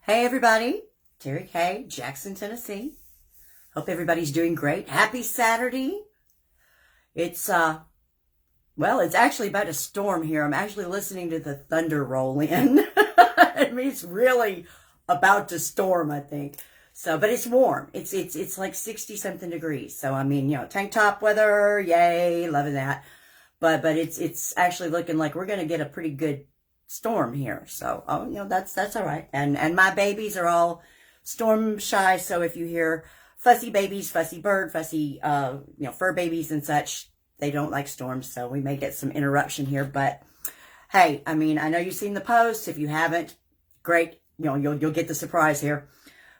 Hey everybody, Terry K, Jackson, Tennessee. Hope everybody's doing great. Happy Saturday. It's it's actually about to storm here. I'm actually listening to the thunder roll in. I mean, it's really about to storm, I think. So, but it's warm. It's like 60 something degrees. So, I mean, tank top weather, yay, loving that. But it's actually looking like we're going to get a pretty good storm here. So, that's all right. And my babies are all storm shy. So if you hear fussy babies, fussy bird, fussy, fur babies and such, they don't like storms. So we may get some interruption here, but hey, I mean, I know you've seen the posts. If you haven't, great. You'll get the surprise here.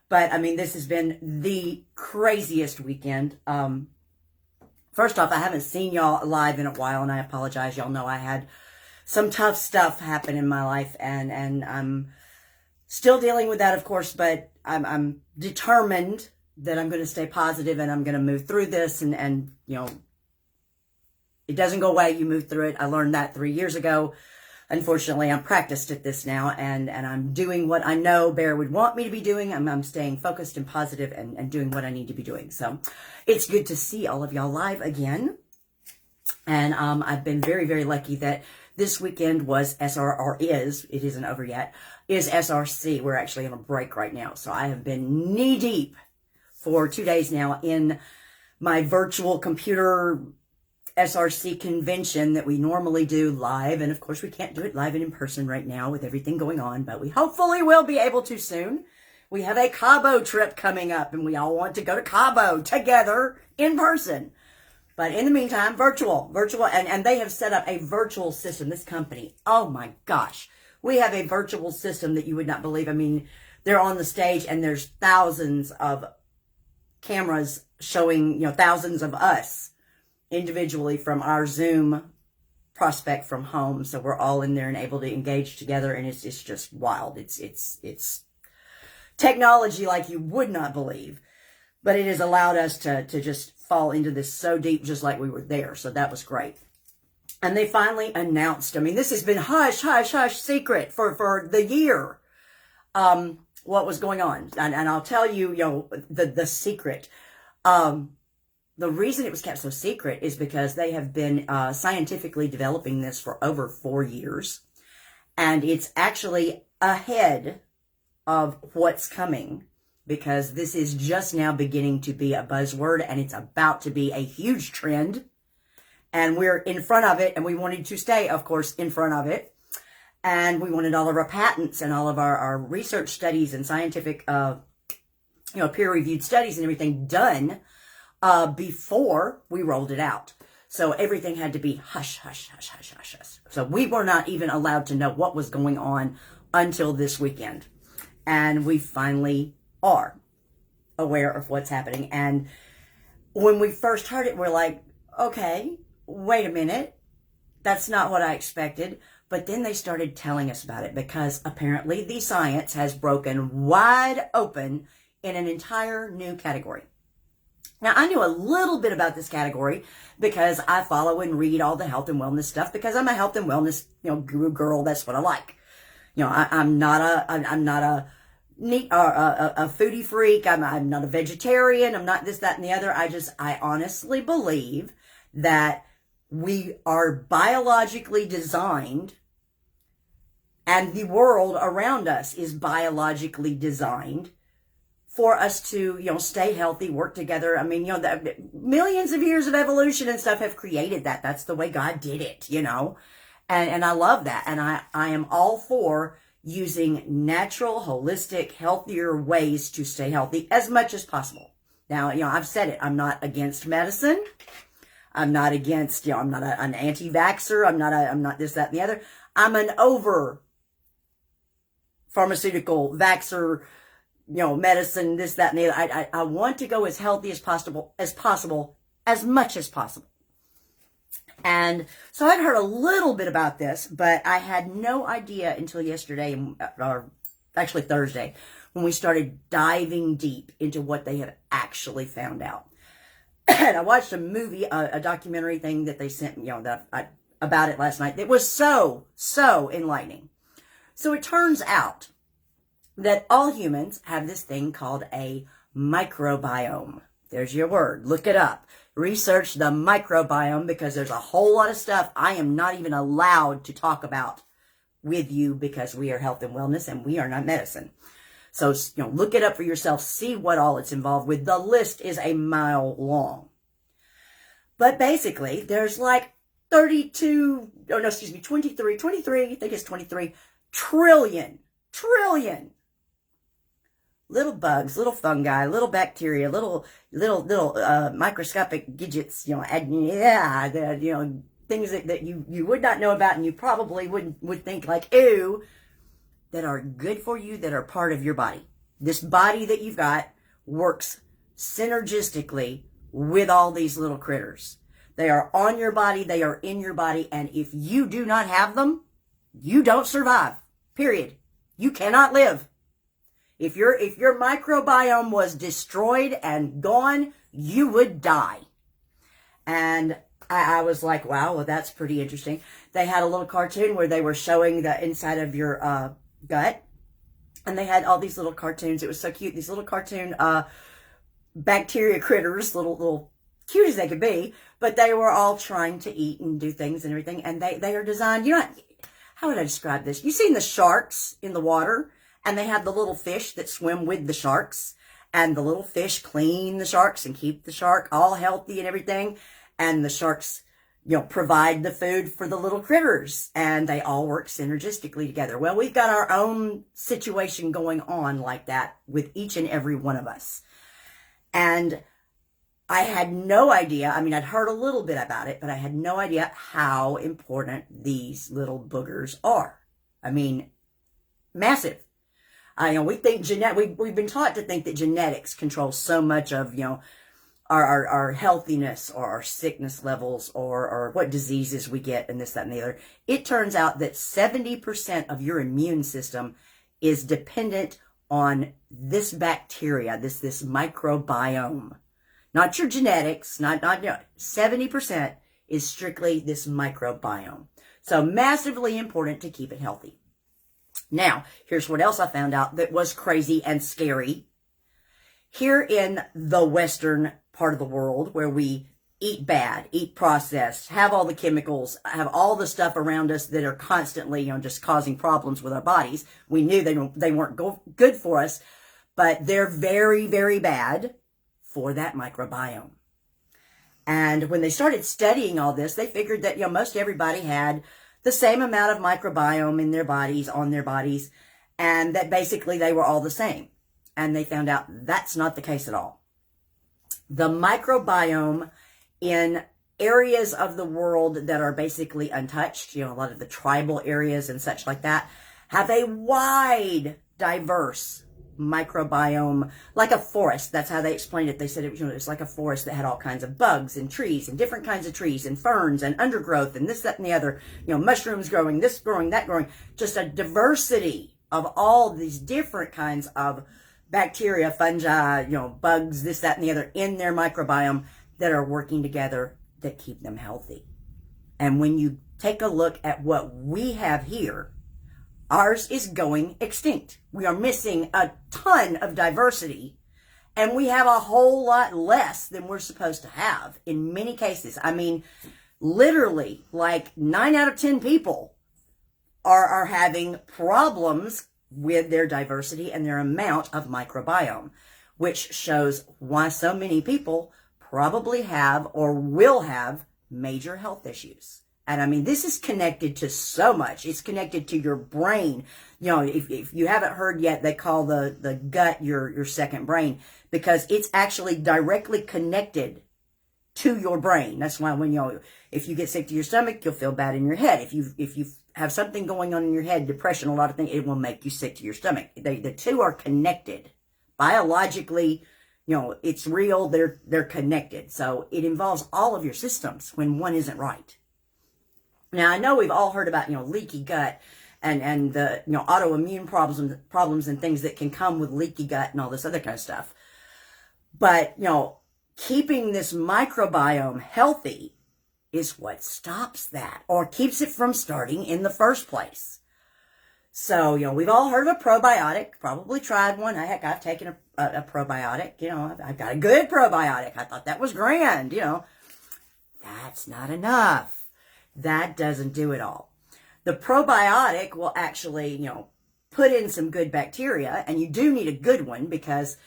But I mean, this has been the craziest weekend. First off, I haven't seen y'all live in a while, and I apologize. Y'all know I had some tough stuff happen in my life, and I'm still dealing with that, of course, but I'm determined that I'm going to stay positive and I'm going to move through this, and it doesn't go away. You move through it. I learned that 3 years ago. Unfortunately, I'm practiced at this now, and I'm doing what I know Bear would want me to be doing. I'm staying focused and positive and doing what I need to be doing. So it's good to see all of y'all live again. And I've been very, very lucky that this weekend was it isn't over yet, is SRC. We're actually on a break right now. So I have been knee deep for 2 days now in my virtual computer SRC convention that we normally do live. And of course, we can't do it live and in person right now with everything going on, but we hopefully will be able to soon. We have a Cabo trip coming up, and we all want to go to Cabo together in person. But in the meantime, virtual, and they have set up a virtual system, this company. Oh my gosh. We have a virtual system that you would not believe. I mean, they're on the stage and there's thousands of cameras showing, thousands of us individually from our Zoom prospect from home. So we're all in there and able to engage together, and it's just wild. It's technology like you would not believe, but it has allowed us to just fall into this so deep, just like we were there. So that was great. And they finally announced, I mean, this has been hush secret for the year, what was going on. And I'll tell you, the secret. The reason it was kept so secret is because they have been scientifically developing this for over 4 years. And it's actually ahead of what's coming, because this is just now beginning to be a buzzword, and it's about to be a huge trend. And we're in front of it, and we wanted to stay, of course, in front of it. And we wanted all of our patents and all of our research studies and scientific, peer-reviewed studies and everything done before we rolled it out. So everything had to be hush. So we were not even allowed to know what was going on until this weekend. And we finally are aware of what's happening. And when we first heard it, we're like, okay, wait a minute. That's not what I expected. But then they started telling us about it, because apparently the science has broken wide open in an entire new category. Now, I knew a little bit about this category because I follow and read all the health and wellness stuff, because I'm a health and wellness, guru girl. That's what I like. I'm not a foodie freak. I'm not a vegetarian. I'm not this, that, and the other. I honestly believe that we are biologically designed, and the world around us is biologically designed for us to, stay healthy, work together. I mean, the millions of years of evolution and stuff have created that. That's the way God did it, and I love that. And I am all for using natural, holistic, healthier ways to stay healthy as much as possible. Now, I've said it. I'm not against medicine. I'm not against, I'm not an anti-vaxxer. I'm not this, that, and the other. I'm an over pharmaceutical vaxxer, medicine, this, that, and the other. I want to go as healthy as possible, as much as possible. And so I'd heard a little bit about this, but I had no idea until yesterday, or actually Thursday, when we started diving deep into what they had actually found out. And I watched a movie, a documentary thing that they sent me, about it last night. It was so enlightening. So it turns out that all humans have this thing called a microbiome. There's your word. Look it up. Research the microbiome, because there's a whole lot of stuff I am not even allowed to talk about with you, because we are health and wellness and we are not medicine. So, look it up for yourself. See what all it's involved with. The list is a mile long. But basically, there's like 23, I think it's 23 trillion little bugs, little fungi, little bacteria, little microscopic gadgets, things that you would not know about, and you probably would think like, ew, that are good for you, that are part of your body. This body that you've got works synergistically with all these little critters. They are on your body, they are in your body, and if you do not have them, you don't survive. Period. You cannot live. If your microbiome was destroyed and gone, you would die. And I was like, wow, well, that's pretty interesting. They had a little cartoon where they were showing the inside of your gut, and they had all these little cartoons. It was so cute. These little cartoon bacteria critters, little cute as they could be, but they were all trying to eat and do things and everything. And they are designed, how would I describe this? You've seen the sharks in the water, and they have the little fish that swim with the sharks, and the little fish clean the sharks and keep the shark all healthy and everything. And the sharks, provide the food for the little critters, and they all work synergistically together. Well, we've got our own situation going on like that with each and every one of us. And I had no idea. I mean, I'd heard a little bit about it, but I had no idea how important these little boogers are. I mean, massive. We think we've been taught to think that genetics controls so much of, our healthiness or our sickness levels or what diseases we get and this, that, and the other. It turns out that 70% of your immune system is dependent on this bacteria, this microbiome. Not your genetics, not 70% is strictly this microbiome. So massively important to keep it healthy. Now, here's what else I found out that was crazy and scary. Here in the Western part of the world, where we eat bad, eat processed, have all the chemicals, have all the stuff around us that are constantly, just causing problems with our bodies. We knew they weren't good for us, but they're very, very bad for that microbiome. And when they started studying all this, they figured that, most everybody had the same amount of microbiome in their bodies, on their bodies, and that basically they were all the same. And they found out that's not the case at all. The microbiome in areas of the world that are basically untouched, a lot of the tribal areas and such like that, have a wide, diverse microbiome, like a forest. That's how they explained it. They said it's like a forest that had all kinds of bugs and trees and different kinds of trees and ferns and undergrowth and this, that, and the other, mushrooms growing, this growing, that growing, just a diversity of all these different kinds of bacteria, fungi, bugs, this, that, and the other in their microbiome that are working together that keep them healthy. And when you take a look at what we have here, ours is going extinct. We are missing a ton of diversity, and we have a whole lot less than we're supposed to have in many cases. I mean, literally, like 9 out of 10 people are having problems with their diversity and their amount of microbiome, which shows why so many people probably have or will have major health issues. And I mean, this is connected to so much. It's connected to your brain. If you haven't heard yet, they call the gut your second brain, because it's actually directly connected to your brain. That's why if you get sick to your stomach, you'll feel bad in your head. If you have something going on in your head, depression, a lot of things, it will make you sick to your stomach. The two are connected. Biologically, it's real. They're connected. So it involves all of your systems when one isn't right. Now, I know we've all heard about, leaky gut and the, autoimmune problems and things that can come with leaky gut and all this other kind of stuff. But, keeping this microbiome healthy is what stops that or keeps it from starting in the first place. So, we've all heard of a probiotic, probably tried one. Heck, I've taken a probiotic. I've got a good probiotic. I thought that was grand. That's not enough. That doesn't do it all. The probiotic will actually, put in some good bacteria, and you do need a good one, because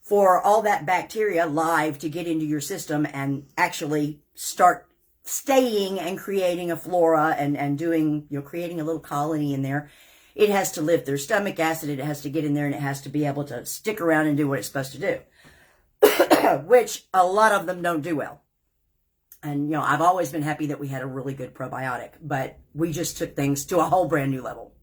for all that bacteria live to get into your system and actually start staying and creating a flora and doing, creating a little colony in there, it has to lift their stomach acid, it has to get in there, and it has to be able to stick around and do what it's supposed to do, which a lot of them don't do well. And, I've always been happy that we had a really good probiotic, but we just took things to a whole brand new level.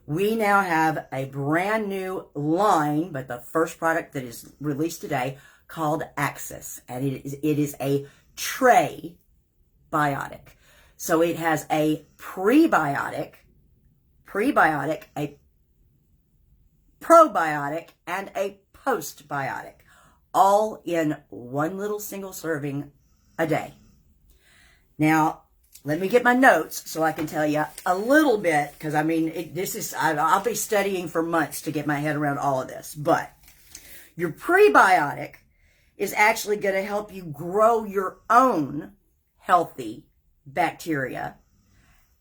We now have a brand new line, but the first product that is released today, called Axis, and it is a TreBiotic. So it has a prebiotic, a probiotic, and a postbiotic, all in one little single serving a day. Now, let me get my notes so I can tell you a little bit, because I'll be studying for months to get my head around all of this. But your prebiotic is actually going to help you grow your own healthy bacteria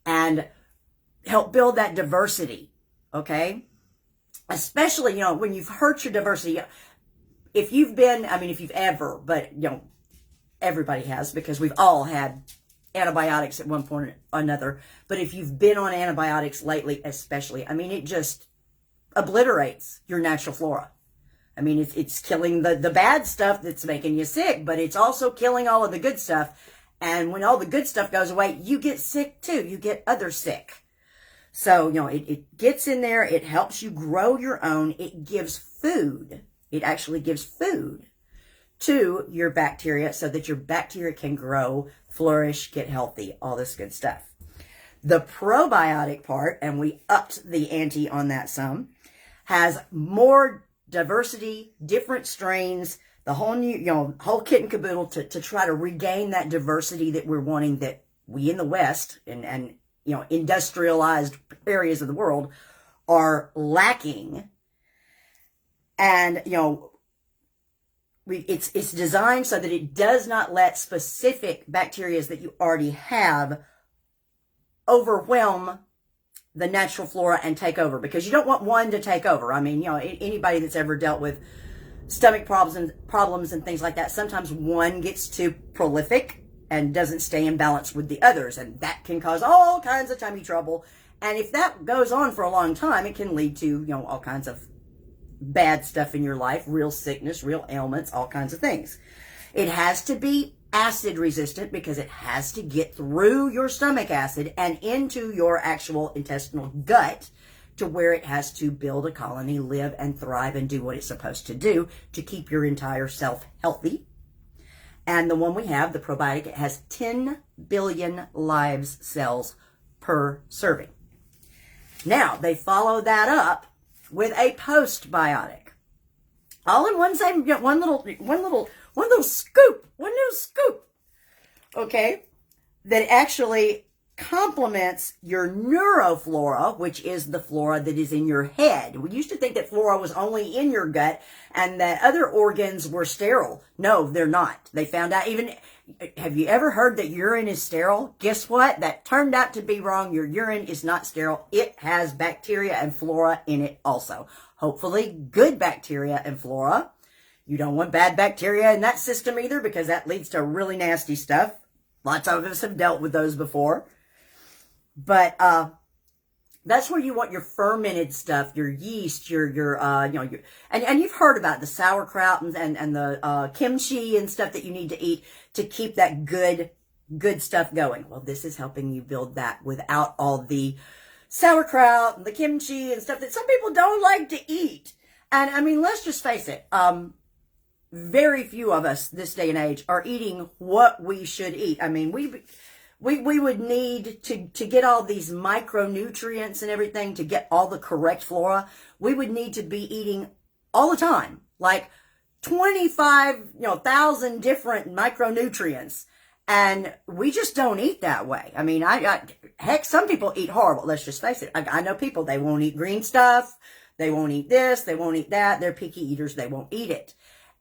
and help build that diversity, okay? Especially, when you've hurt your diversity. If you've ever, but, everybody has, because we've all had antibiotics at one point or another. But if you've been on antibiotics lately, especially, it just obliterates your natural flora. It's killing the bad stuff that's making you sick, but it's also killing all of the good stuff. And when all the good stuff goes away, you get sick too. You get others sick. So, it gets in there. It helps you grow your own. It gives food. It actually gives food to your bacteria so that your bacteria can grow, flourish, get healthy, all this good stuff. The probiotic part, and we upped the ante on that some, has more diversity, different strains, the whole new, whole kit and caboodle to try to regain that diversity that we're wanting, that we in the West and industrialized areas of the world are lacking. And, it's designed so that it does not let specific bacteria that you already have overwhelm the natural flora and take over, because you don't want one to take over. Anybody that's ever dealt with stomach problems and things like that, sometimes one gets too prolific and doesn't stay in balance with the others, and that can cause all kinds of tummy trouble. And if that goes on for a long time, it can lead to, all kinds of bad stuff in your life, real sickness, real ailments, all kinds of things. It has to be acid resistant, because it has to get through your stomach acid and into your actual intestinal gut, to where it has to build a colony, live and thrive and do what it's supposed to do to keep your entire self healthy. And the one we have, the probiotic, it has 10 billion live cells per serving. Now, they follow that up with a postbiotic, all in one little scoop, okay, that actually complements your neuroflora, which is the flora that is in your head. We used to think that flora was only in your gut and that other organs were sterile. No, they're not. They found out have you ever heard that urine is sterile? Guess what? That turned out to be wrong. Your urine is not sterile. It has bacteria and flora in it also. Hopefully good bacteria and flora. You don't want bad bacteria in that system either, because that leads to really nasty stuff. Lots of us have dealt with those before. But that's where you want your fermented stuff, your yeast, and you've heard about the sauerkraut and the kimchi and stuff that you need to eat to keep that good stuff going. Well, this is helping you build that without all the sauerkraut and the kimchi and stuff that some people don't like to eat. And let's just face it, very few of us this day and age are eating what we should eat. We would need to get all these micronutrients and everything, to get all the correct flora. We would need to be eating all the time, like 25,000 different micronutrients. And we just don't eat that way. I mean, heck, some people eat horrible. Let's just face it. I know people, they won't eat green stuff. They won't eat this. They won't eat that. They're picky eaters. They won't eat it.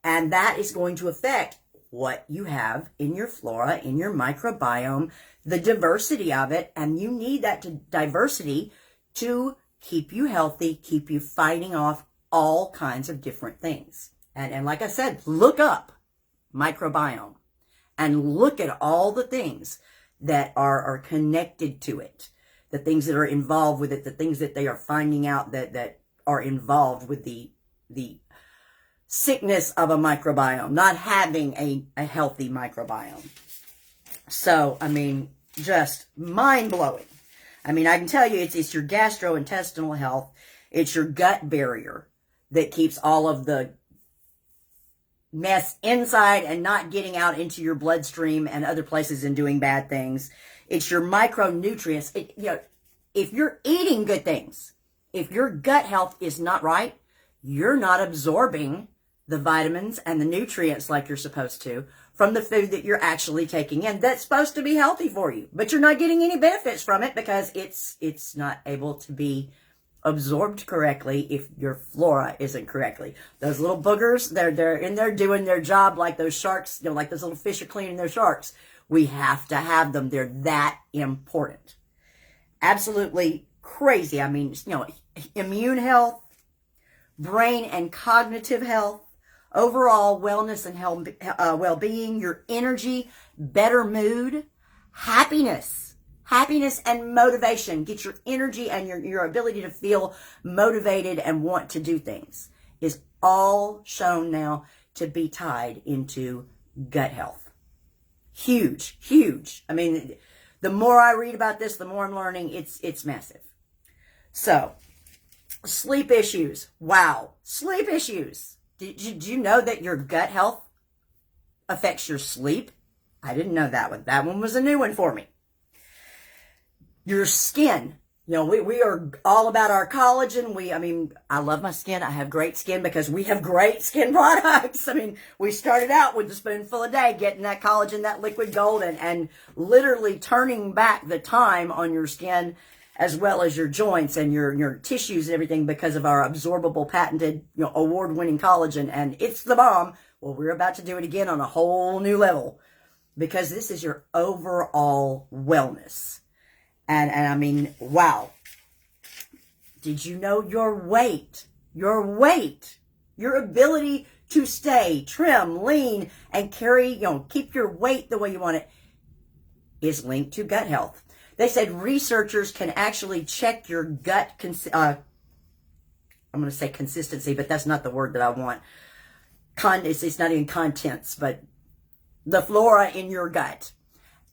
And that is going to affect what you have in your flora, in your microbiome, the diversity of it. And you need that diversity to keep you healthy, keep you fighting off all kinds of different things. And like I said, look up microbiome. And look at all the things that are connected to it, the things that are involved with it, the things that they are finding out that are involved with the sickness of a microbiome, not having a healthy microbiome. So, I mean, just mind-blowing. I mean, I can tell you it's your gastrointestinal health, it's your gut barrier that keeps all of the mess inside and not getting out into your bloodstream and other places and doing bad things. It's your micronutrients. If you're eating good things, if your gut health is not right, you're not absorbing the vitamins and the nutrients like you're supposed to from the food that you're actually taking in that's supposed to be healthy for you, but you're not getting any benefits from it because it's not able to be absorbed correctly if your flora isn't correctly. Those little boogers, they're in there doing their job like those sharks, like those little fish are cleaning their sharks. We have to have them. They're that important. Absolutely crazy. I mean, immune health, brain and cognitive health, overall wellness and health, well-being, your energy, better mood, happiness and motivation. Get your energy and your ability to feel motivated and want to do things is all shown now to be tied into gut health. Huge, huge. I mean, the more I read about this, the more I'm learning. It's massive. So, sleep issues. Wow. Sleep issues. Did you know that your gut health affects your sleep? I didn't know that one. That one was a new one for me. Your skin. We are all about our collagen. I love my skin. I have great skin because we have great skin products. I mean, we started out with a spoonful a day, getting that collagen, that liquid gold, and literally turning back the time on your skin as well as your joints and your tissues and everything because of our absorbable, patented, award-winning collagen. And it's the bomb. Well, we're about to do it again on a whole new level because this is your overall wellness. And I mean, wow. Did you know your weight, your ability to stay trim, lean, and carry, keep your weight the way you want it is linked to gut health. They said researchers can actually check your gut, I'm going to say consistency, but that's not the word that I want. It's not even contents, but the flora in your gut.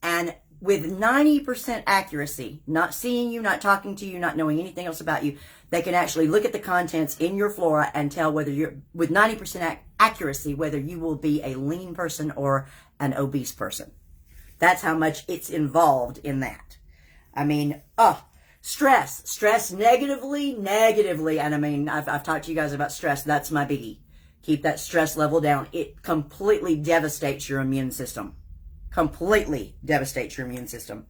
And with 90% accuracy, not seeing you, not talking to you, not knowing anything else about you, they can actually look at the contents in your flora and tell whether with 90% accuracy, whether you will be a lean person or an obese person. That's how much it's involved in that. I mean, stress negatively. And I mean, I've talked to you guys about stress. That's my biggie. Keep that stress level down. It completely devastates your immune system. Completely devastates your immune system.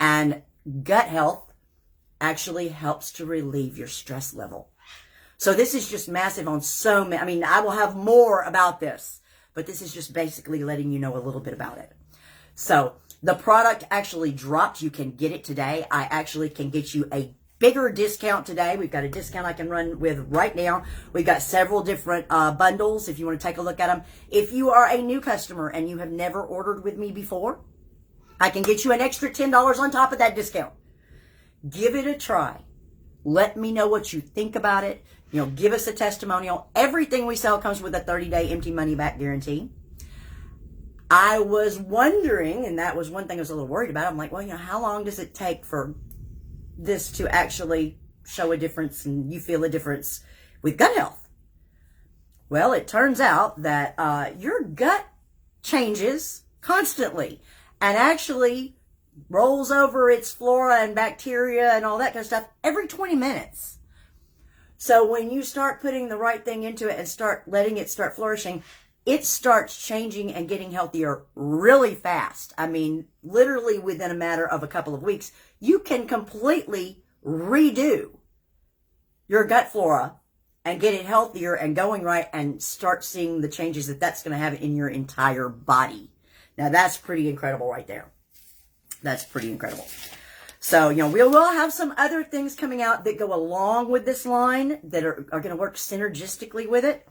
And gut health actually helps to relieve your stress level. So this is just massive on so many. I mean, I will have more about this, but this is just basically letting you know a little bit about it. So the product actually dropped. You can get it today. I actually can get you a bigger discount today. We've got a discount I can run with right now. We've got several different bundles if you want to take a look at them. If you are a new customer and you have never ordered with me before, I can get you an extra $10 on top of that discount. Give it a try. Let me know what you think about it. Give us a testimonial. Everything we sell comes with a 30-day empty money back guarantee. I was wondering, and that was one thing I was a little worried about. I'm like, well, how long does it take for this to actually show a difference and you feel a difference with gut health? Well, it turns out that your gut changes constantly and actually rolls over its flora and bacteria and all that kind of stuff every 20 minutes. So when you start putting the right thing into it and start letting it start flourishing, it starts changing and getting healthier really fast. I mean, literally within a matter of a couple of weeks, you can completely redo your gut flora and get it healthier and going right and start seeing the changes that that's going to have in your entire body. Now, that's pretty incredible right there. That's pretty incredible. So, we will have some other things coming out that go along with this line that are going to work synergistically with it.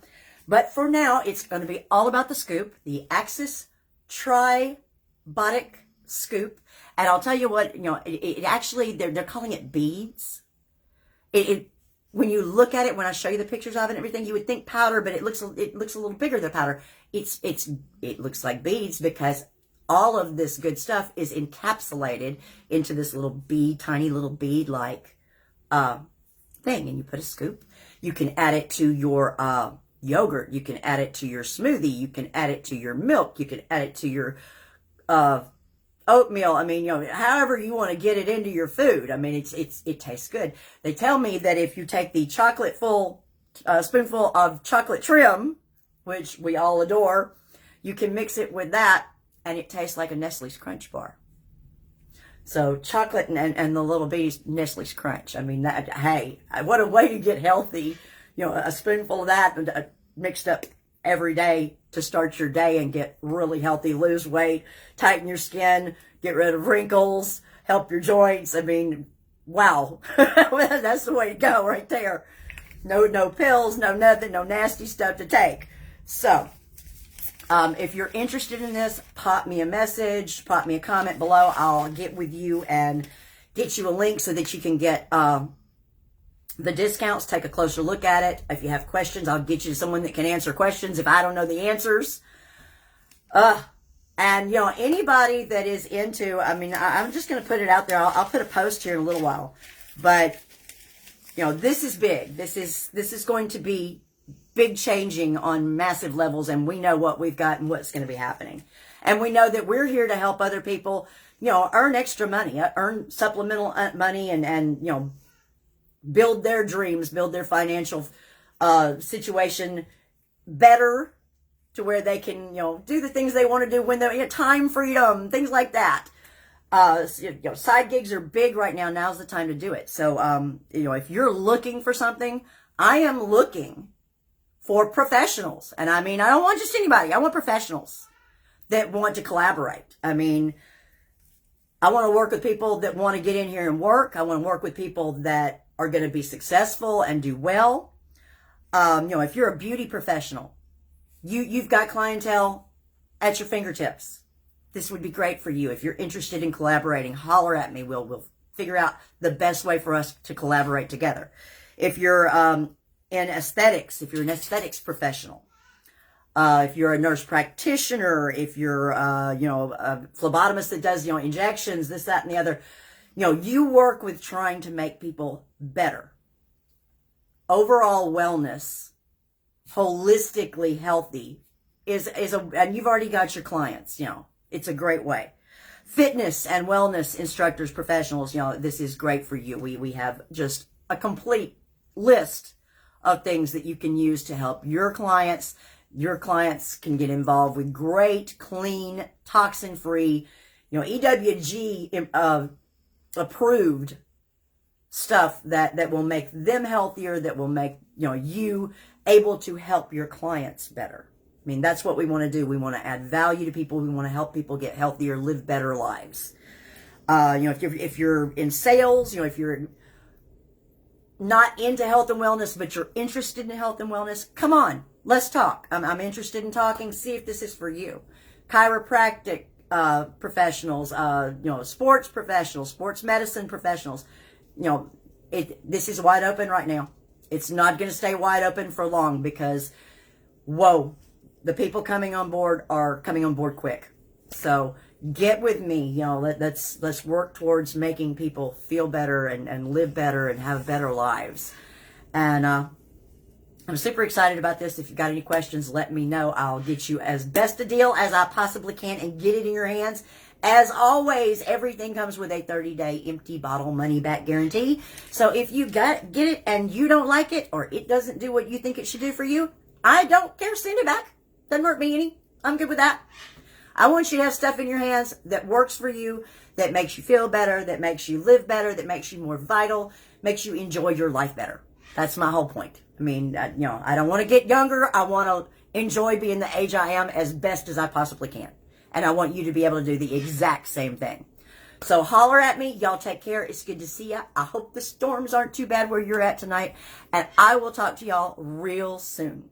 But for now, it's going to be all about the scoop, the Axis TreBiotic scoop. And I'll tell you what, it actually, they're calling it beads. When you look at it, when I show you the pictures of it and everything, you would think powder, but it looks a little bigger than powder. It looks like beads because all of this good stuff is encapsulated into this little bead, tiny little bead-like thing. And you put a scoop. You can add it to your yogurt. You can add it to your smoothie. You can add it to your milk. You can add it to your oatmeal. I mean, however you want to get it into your food. I mean, it tastes good. They tell me that if you take the spoonful of chocolate trim, which we all adore, you can mix it with that, and it tastes like a Nestle's Crunch bar. So chocolate and the little bees, Nestle's Crunch. I mean, hey, what a way to get healthy. A spoonful of that mixed up every day to start your day and get really healthy, lose weight, tighten your skin, get rid of wrinkles, help your joints. I mean, wow. That's the way to go right there. No pills, no nothing, no nasty stuff to take. So, if you're interested in this, pop me a message, pop me a comment below. I'll get with you and get you a link so that you can get the discounts, take a closer look at it. If you have questions, I'll get you to someone that can answer questions if I don't know the answers. And, anybody that is into, I mean, I'm just going to put it out there. I'll put a post here in a little while. But, this is big. This is going to be big changing on massive levels, and we know what we've got and what's going to be happening. And we know that we're here to help other people, earn extra money, earn supplemental money, and build their dreams, build their financial situation better to where they can, do the things they want to do when they're, time freedom, things like that. Side gigs are big right now. Now's the time to do it. So, if you're looking for something, I am looking for professionals. And I mean, I don't want just anybody. I want professionals that want to collaborate. I mean, I want to work with people that want to get in here and work. I want to work with people that are going to be successful and do well. If you're a beauty professional, you've got clientele at your fingertips. This would be great for you. If you're interested in collaborating, holler at me. We'll figure out the best way for us to collaborate together. If you're in aesthetics, if you're an aesthetics professional, if you're a nurse practitioner, if you're, a phlebotomist that does, injections, this, that, and the other, you work with trying to make people better. Overall wellness, holistically healthy and you've already got your clients, it's a great way. Fitness and wellness instructors, professionals, this is great for you. We have just a complete list of things that you can use to help your clients. Your clients can get involved with great, clean, toxin-free, EWG approved stuff that will make them healthier, that will make you able to help your clients better. I mean, that's what we want to do. We want to add value to people. We want to help people get healthier, live better lives. If you're in sales, if you're not into health and wellness, but you're interested in health and wellness, come on, let's talk. I'm interested in talking. See if this is for you. Chiropractic professionals, sports professionals, sports medicine professionals. This is wide open right now. It's not going to stay wide open for long because, whoa, the people coming on board are coming on board quick. So get with me. Let's work towards making people feel better and live better and have better lives. And I'm super excited about this. If you've got any questions, let me know. I'll get you as best a deal as I possibly can and get it in your hands. As always, everything comes with a 30-day empty bottle money-back guarantee. So if you get it and you don't like it or it doesn't do what you think it should do for you, I don't care. Send it back. Doesn't hurt me any. I'm good with that. I want you to have stuff in your hands that works for you, that makes you feel better, that makes you live better, that makes you more vital, makes you enjoy your life better. That's my whole point. I mean, I don't want to get younger. I want to enjoy being the age I am as best as I possibly can. And I want you to be able to do the exact same thing. So holler at me. Y'all take care. It's good to see ya. I hope the storms aren't too bad where you're at tonight. And I will talk to y'all real soon.